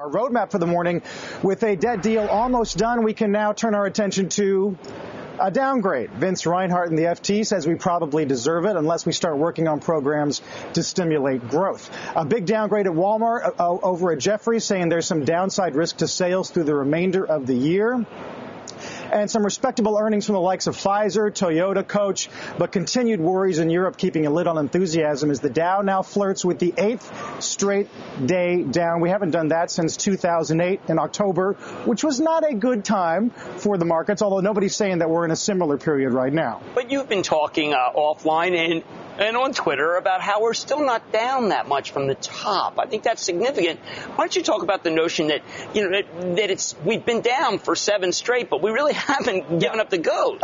Our roadmap for the morning, with a debt deal almost done, we can now turn our attention to a downgrade. Vince Reinhart in the FT says we probably deserve it unless we start working on programs to stimulate growth. A big downgrade at Walmart over at Jefferies, saying there's some downside risk to sales through the remainder of the year. And some respectable earnings from the likes of Pfizer, Toyota, Coach, but continued worries in Europe keeping a lid on enthusiasm as the Dow now flirts with the 8th straight day down. We haven't done that since 2008 in October, which was not a good time for the markets, although nobody's saying that we're in a similar period right now. But you've been talking offline and on Twitter about how we're still not down that much from the top. I think that's significant. Why don't you talk about the notion that, we've been down for 7 straight, but we really haven't given up the ghost.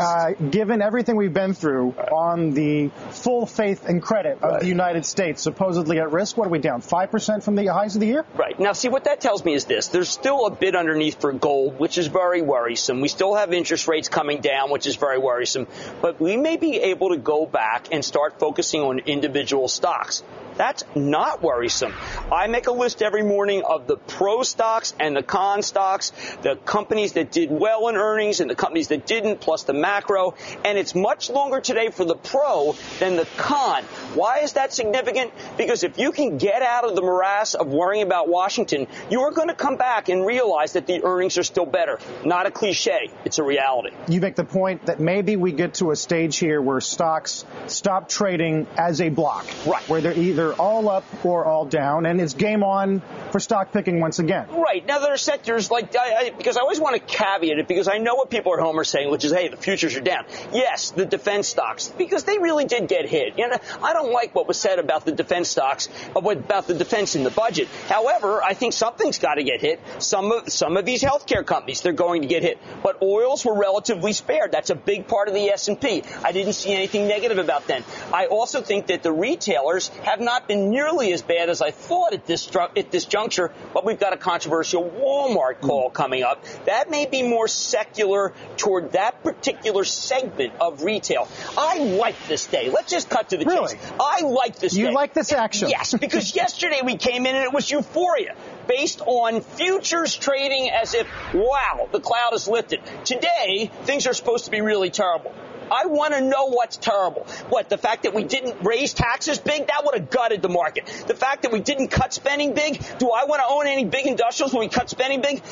Given everything we've been through on the full faith and credit of the United States, supposedly at risk, what are we down? 5% from the highs of the year? Right. Now, see, what that tells me is this. There's still a bid underneath for gold, which is very worrisome. We still have interest rates coming down, which is very worrisome. But we may be able to go back and start focusing on individual stocks. That's not worrisome. I make a list every morning of the pro stocks and the con stocks, the companies that did well in earnings and the companies that didn't, plus the macro. And it's much longer today for the pro than the con. Why is that significant? Because if you can get out of the morass of worrying about Washington, you are going to come back and realize that the earnings are still better. Not a cliche. It's a reality. You make the point that maybe we get to a stage here where stocks stop trading as a block. Right. Where they're either all up or all down, and it's game on for stock picking once again. Right. Now, there are sectors like, because I always want to caveat it, because I know what people at home are saying, which is, hey, the futures are down. Yes, the defense stocks, because they really did get hit. I don't like what was said about the defense stocks, about the defense in the budget. However, I think something's got to get hit. Some of these healthcare companies, they're going to get hit. But oils were relatively spared. That's a big part of the S&P. I didn't see anything negative about them. I also think that the retailers have not been nearly as bad as I thought at this juncture, but we've got a controversial Walmart call coming up. That may be more secular toward that particular segment of retail. I like this day. Let's just cut to the chase. I like this day. You like this action? Yes, because yesterday we came in and it was euphoria based on futures trading as if, wow, the cloud is lifted. Today, things are supposed to be really terrible. I want to know what's terrible. What, the fact that we didn't raise taxes big? That would have gutted the market. The fact that we didn't cut spending big? Do I want to own any big industrials when we cut spending big?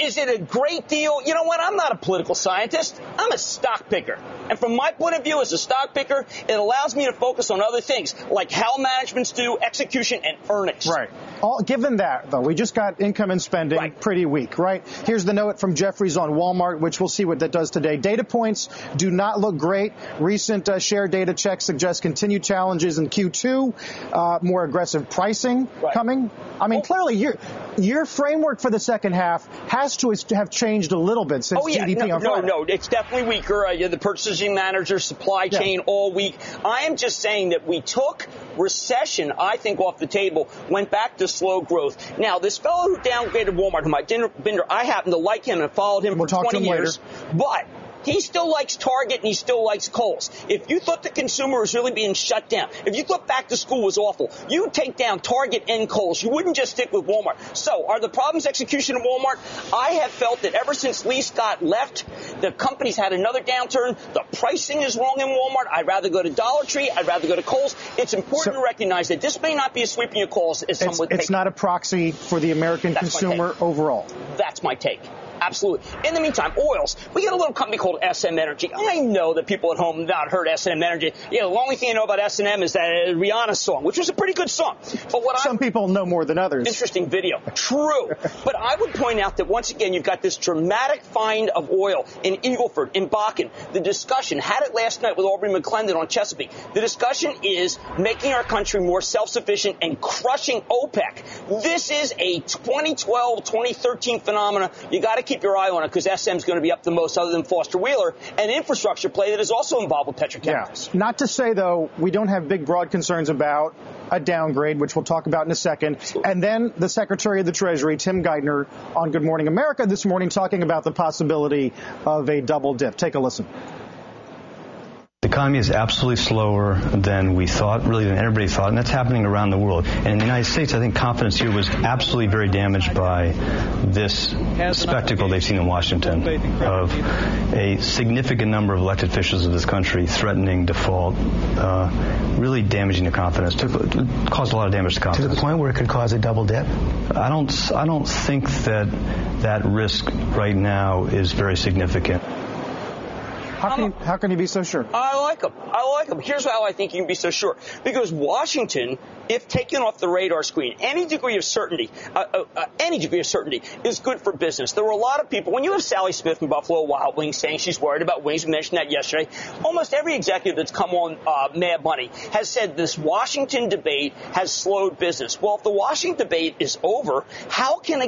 Is it a great deal? You know what? I'm not a political scientist. I'm a stock picker. And from my point of view as a stock picker, it allows me to focus on other things, like how managements do, execution, and earnings. Right. Given that, though, we just got income and spending pretty weak, right? Here's the note from Jefferies on Walmart, which we'll see what that does today. Data points do not look great. Recent share data checks suggest continued challenges in Q2, more aggressive pricing coming. I mean, clearly, your framework for the second half has to have changed a little bit since GDP on Friday. No, it's definitely weaker. The purchasing manager, supply chain, all weak. I am just saying that we took recession, I think, off the table, went back to slow growth. Now, this fellow who downgraded Walmart, I happen to like him and followed him for 20 years. But he still likes Target and he still likes Kohl's. If you thought the consumer was really being shut down, if you thought back to school was awful, you would take down Target and Kohl's. You wouldn't just stick with Walmart. So are the problems execution at Walmart? I have felt that ever since Lee Scott left, the company's had another downturn. The pricing is wrong in Walmart. I'd rather go to Dollar Tree. I'd rather go to Kohl's. It's important to recognize that this may not be as sweeping a call as some would take. It's not a proxy for the American consumer overall. That's my take. Absolutely. In the meantime, oils. We got a little company called SM Energy. I know that people at home have not heard SM Energy. The only thing I know about SM is that Rihanna's song, which was a pretty good song. But some people know more than others. Interesting video. True. But I would point out that once again, you've got this dramatic find of oil in Eagleford, in Bakken. The discussion, had it last night with Aubrey McClendon on Chesapeake. The discussion is making our country more self-sufficient and crushing OPEC. This is a 2012, 2013 phenomena. You got to keep your eye on it because SM's going to be up the most other than Foster Wheeler, an infrastructure play that is also involved with petrochemicals. Yeah. Not to say, though, we don't have big, broad concerns about a downgrade, which we'll talk about in a second. Absolutely. And then the Secretary of the Treasury, Tim Geithner, on Good Morning America this morning talking about the possibility of a double dip. Take a listen. The economy is absolutely slower than we thought, really than everybody thought, and that's happening around the world. And in the United States, I think confidence here was absolutely very damaged by this spectacle they've seen in Washington of a significant number of elected officials of this country threatening default, really damaging the confidence. It caused a lot of damage to confidence. To the point where it could cause a double dip? I don't think that risk right now is very significant. How can you be so sure? I like them. Here's how I think you can be so sure. Because Washington, if taken off the radar screen, any degree of certainty is good for business. There were a lot of people, when you have Sally Smith from Buffalo Wild Wings saying she's worried about wings, we mentioned that yesterday, almost every executive that's come on Mad Money has said this Washington debate has slowed business. Well, if the Washington debate is over, how can I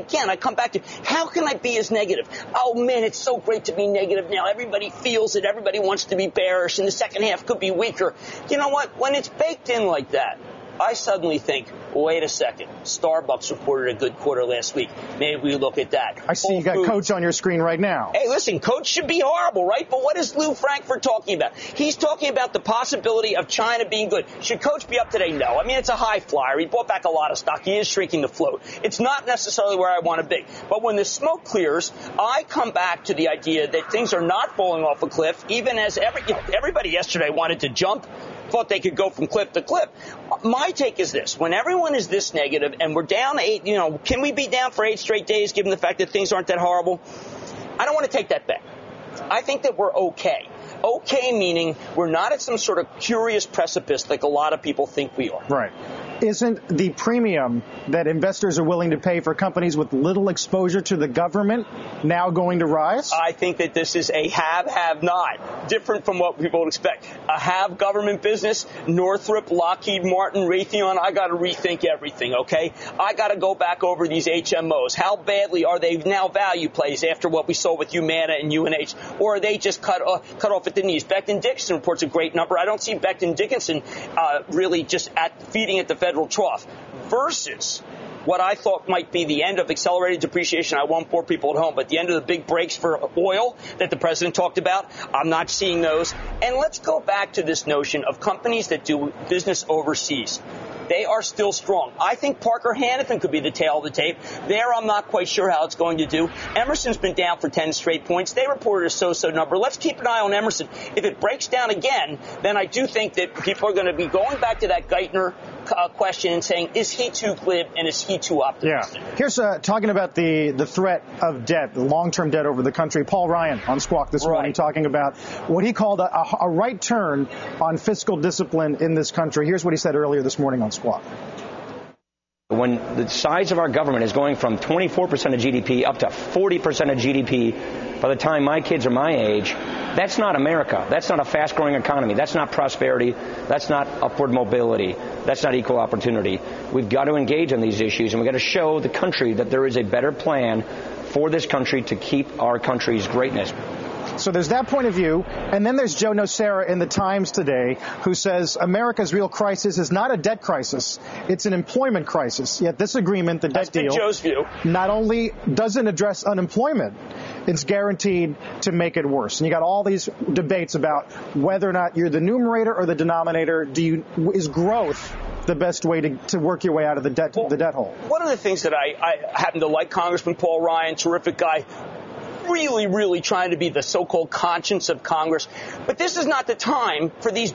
be as negative? Oh, man, it's so great to be negative now. Everybody feels it. Everybody wants to be bearish, and the second half could be weaker. You know what? When it's baked in like that, I suddenly think, wait a second, Starbucks reported a good quarter last week. Maybe we look at that. I see you got Coach on your screen right now. Hey, listen, Coach should be horrible, right? But what is Lou Frankfurt talking about? He's talking about the possibility of China being good. Should Coach be up today? No. I mean, it's a high flyer. He bought back a lot of stock. He is shrinking the float. It's not necessarily where I want to be. But when the smoke clears, I come back to the idea that things are not falling off a cliff, even as everybody yesterday wanted to jump, thought they could go from cliff to cliff. My take is this. When everyone is this negative and we're down 8, can we be down for 8 straight days given the fact that things aren't that horrible? I don't want to take that bet. I think that we're okay. Okay meaning we're not at some sort of curious precipice like a lot of people think we are. Right. Isn't the premium that investors are willing to pay for companies with little exposure to the government now going to rise? I think that this is a have-not, different from what people would expect. A have government business, Northrop, Lockheed Martin, Raytheon, I got to rethink everything, okay? I got to go back over these HMOs. How badly are they now value plays after what we saw with Humana and UNH? Or are they just cut off at the knees? Becton Dickinson reports a great number. I don't see Becton Dickinson really just feeding at the federal trough versus what I thought might be the end of accelerated depreciation. I won't bore people at home, but the end of the big breaks for oil that the president talked about, I'm not seeing those. And let's go back to this notion of companies that do business overseas. They are still strong. I think Parker Hannifin could be the tail of the tape. There, I'm not quite sure how it's going to do. Emerson's been down for 10 straight points. They reported a so-so number. Let's keep an eye on Emerson. If it breaks down again, then I do think that people are going to be going back to that Geithner question and saying, is he too glib and is he too optimistic? Yeah. Here's talking about the threat of debt, the long-term debt over the country. Paul Ryan on Squawk this morning talking about what he called a right turn on fiscal discipline in this country. Here's what he said earlier this morning on Squawk. When the size of our government is going from 24% of GDP up to 40% of GDP by the time my kids are my age, that's not America. That's not a fast-growing economy. That's not prosperity. That's not upward mobility. That's not equal opportunity. We've got to engage on these issues, and we've got to show the country that there is a better plan for this country to keep our country's greatness. So there's that point of view. And then there's Joe Nocera in the Times today who says America's real crisis is not a debt crisis. It's an employment crisis. Yet this agreement, the debt deal, Joe's view, not only doesn't address unemployment, it's guaranteed to make it worse. And you got all these debates about whether or not you're the numerator or the denominator. Is growth the best way to work your way out of the debt hole? One of the things that I happen to like Congressman Paul Ryan, terrific guy, really trying to be the so-called conscience of Congress. But this is not the time for this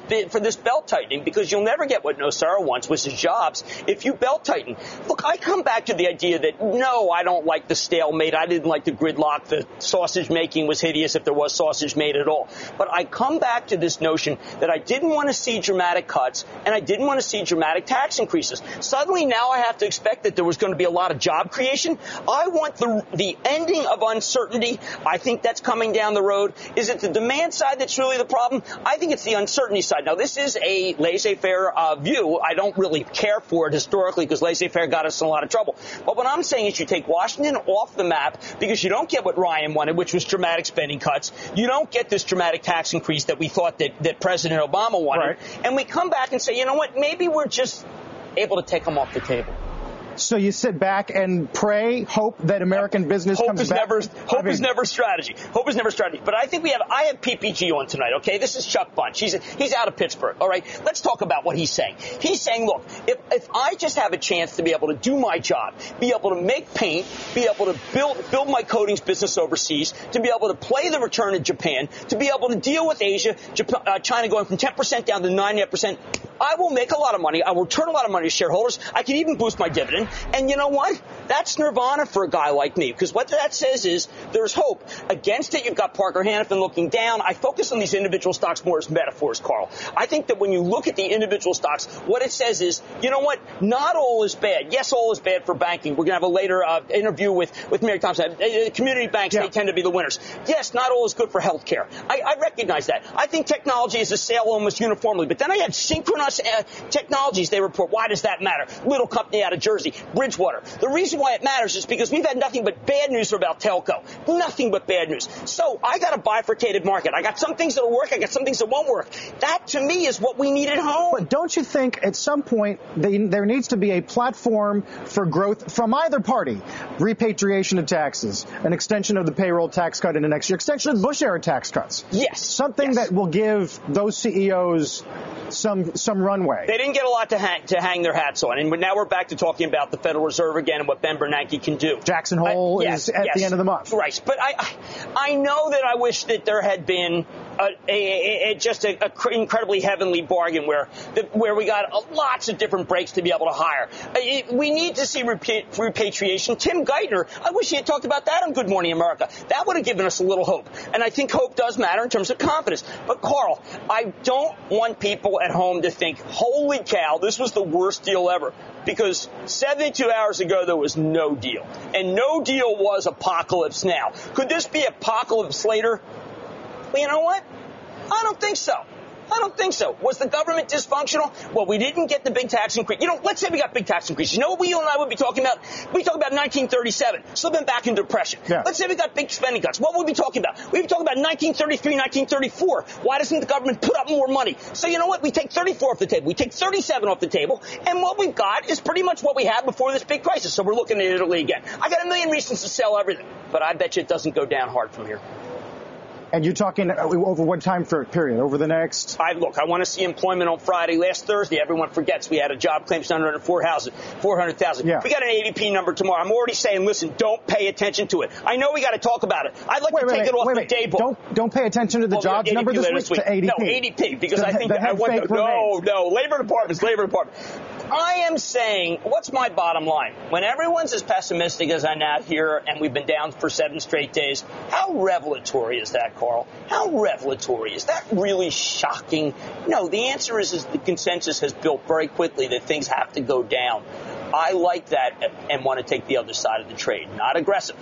belt tightening, because you'll never get what Nocera wants, which is jobs, if you belt tighten. Look, I come back to the idea that, no, I don't like the stalemate. I didn't like the gridlock. The sausage making was hideous if there was sausage made at all. But I come back to this notion that I didn't want to see dramatic cuts and I didn't want to see dramatic tax increases. Suddenly now I have to expect that there was going to be a lot of job creation. I want the ending of uncertainty. I think that's coming down the road. Is it the demand side that's really the problem? I think it's the uncertainty side. Now, this is a laissez-faire view. I don't really care for it historically because laissez-faire got us in a lot of trouble. But what I'm saying is you take Washington off the map because you don't get what Ryan wanted, which was dramatic spending cuts. You don't get this dramatic tax increase that we thought that President Obama wanted. Right. And we come back and say, you know what, maybe we're just able to take them off the table. So you sit back and pray, hope that American business comes back? Hope is never strategy. Hope is never strategy. But I think I have PPG on tonight, okay? This is Chuck Bunch. He's out of Pittsburgh, all right? Let's talk about what he's saying. He's saying, look, if I just have a chance to be able to do my job, be able to make paint, be able to build my coatings business overseas, to be able to play the return of Japan, to be able to deal with Asia, China going from 10% down to 9.5%, I will make a lot of money. I will return a lot of money to shareholders. I can even boost my dividend. And you know what? That's nirvana for a guy like me, because what that says is there's hope. Against it, you've got Parker Hannifin looking down. I focus on these individual stocks more as metaphors, Carl. I think that when you look at the individual stocks, what it says is, you know what? Not all is bad. Yes, all is bad for banking. We're going to have a later interview with Mary Thompson. Community banks, They tend to be the winners. Yes, not all is good for healthcare. I recognize that. I think technology is a sale almost uniformly. But then I had Synchronous Technologies. They report. Why does that matter? Little company out of Jersey, Bridgewater. The reason why it matters is because we've had nothing but bad news about telco. Nothing but bad news. So I got a bifurcated market. I got some things that will work. I got some things that won't work. That, to me, is what we need at home. But don't you think at some point there needs to be a platform for growth from either party? Repatriation of taxes, an extension of the payroll tax cut into next year, extension of the Bush-era tax cuts. Yes. Something that will give those CEOs some runway. They didn't get a lot to hang their hats on. And now we're back to talking about the Federal Reserve again and what Ben Bernanke can do. Jackson Hole is at the end of the month. Right. But I know that I wish that there had been just an incredibly heavenly bargain where we got lots of different breaks to be able to hire. We need to see repatriation. Tim Geithner, I wish he had talked about that on Good Morning America. That would have given us a little hope. And I think hope does matter in terms of confidence. But, Carl, I don't want people at home to think, holy cow, this was the worst deal ever. Because 72 hours ago, there was no deal. And no deal was apocalypse now. Could this be apocalypse later? Well, you know what? I don't think so. Was the government dysfunctional? Well, we didn't get the big tax increase. Let's say we got big tax increases. You know what you and I would be talking about? We talk about 1937, slipping back into depression. Yeah. Let's say we got big spending cuts. What would we be talking about? We'd be talking about 1933, 1934. Why doesn't the government put up more money? So you know what? We take 34 off the table. We take 37 off the table. And what we've got is pretty much what we had before this big crisis. So we're looking at Italy again. I got a million reasons to sell everything. But I bet you it doesn't go down hard from here. And you're talking over what time period? Over the next? I want to see employment on Friday. Last Thursday, everyone forgets we had a job claims number under 400,000. Yeah. We got an ADP number tomorrow. I'm already saying, listen, don't pay attention to it. I know we got to talk about it. I'd like to take it off the day book. Don't pay attention to the jobs number this week, to ADP. No, ADP, because I think I want to. No, Labor Department. I am saying, what's my bottom line? When everyone's as pessimistic as I now hear, and we've been down for 7 straight days, how revelatory is that, Carl? How revelatory? Is that really shocking? No, the answer is the consensus has built very quickly that things have to go down. I like that and want to take the other side of the trade. Not aggressive.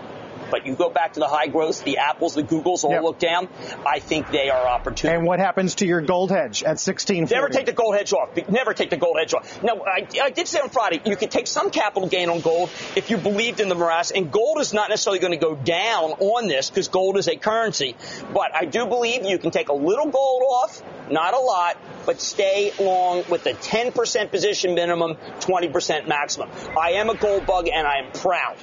But you go back to the high growth, the Apples, the Googles all look down. I think they are opportunity. And what happens to your gold hedge at 16.40? Never take the gold hedge off. Never take the gold hedge off. Now, I did say on Friday, you could take some capital gain on gold if you believed in the morass. And gold is not necessarily going to go down on this because gold is a currency. But I do believe you can take a little gold off, not a lot, but stay long with the 10% position minimum, 20% maximum. I am a gold bug, and I am proud.